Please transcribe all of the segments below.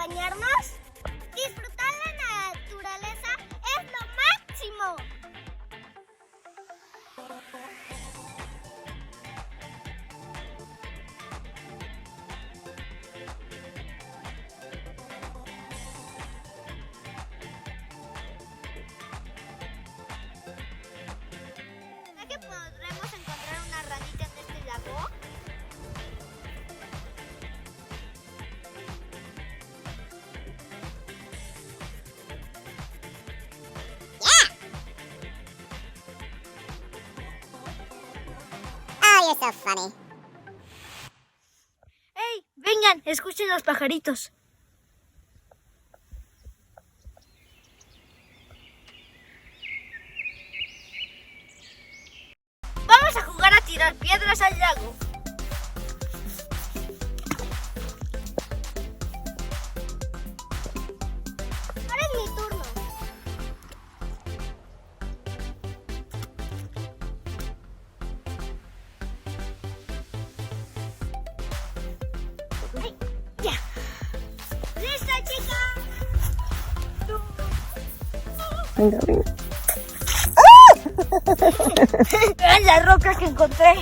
acompañarnos? Disfrutar la naturaleza es lo máximo. ¿Será que podremos encontrar una ranita en este lago? Oh, you're so funny. ¡Ey! Vengan, escuchen los pajaritos. Vamos a jugar a tirar piedras al lago. Ahora es mi turno. Ay, ya. ¿Lista, chica? Venga, venga. Vean la roca que encontré.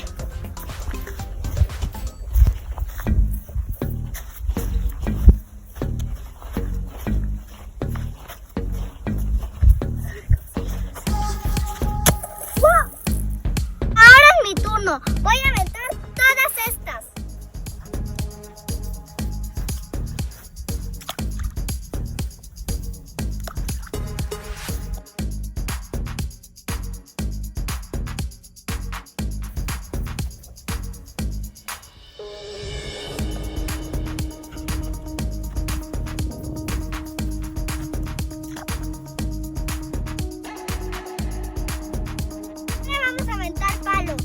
¡Wow! Ahora es mi turno. Voy a aventar todas estas. Ahora vamos a aventar palos.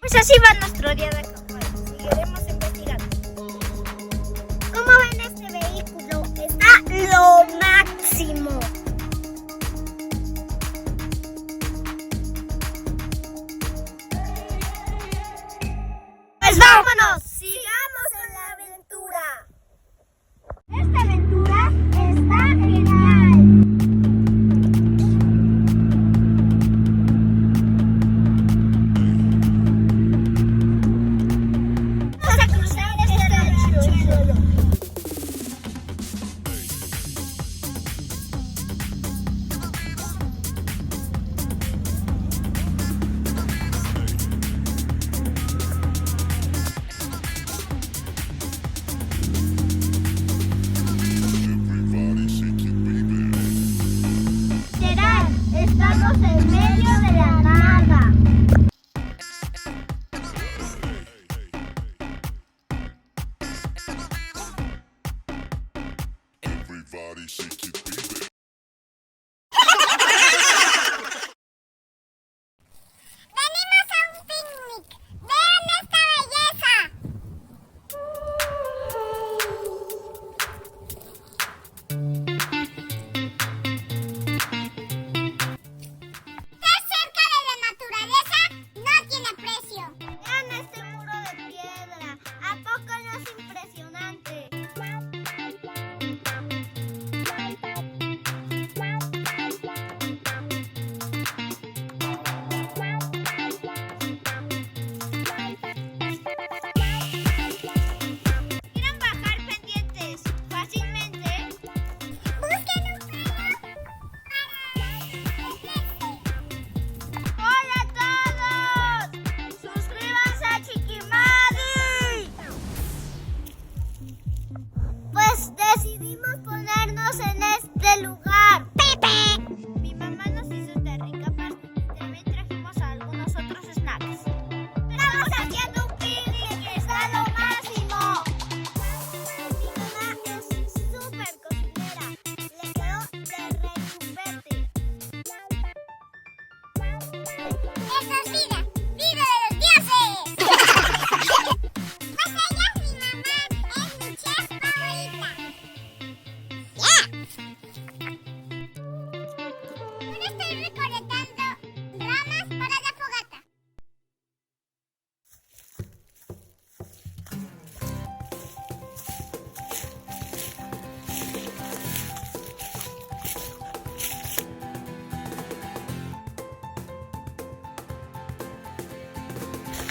Pues así va nuestro día de acampar. Seguiremos investigando. ¿Cómo ven este vehículo? Está lo máximo. Pues vámonos. Sigamos en la aventura. Esta aventura está genial. Vamos a cruzar este arroyo.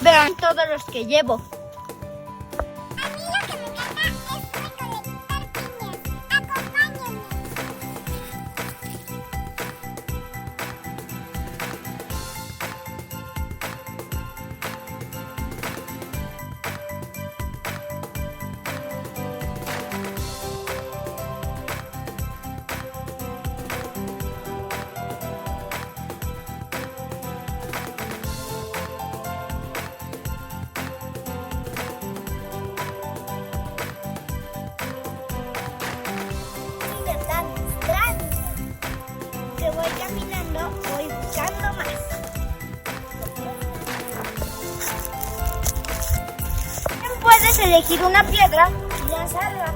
Vean todos los que llevo. A mí lo que me encanta es recolectar piñas. Acompáñenme. Piñas tan extrañas. Que voy caminando, voy buscando más. Puedes elegir una piedra y lanzarla.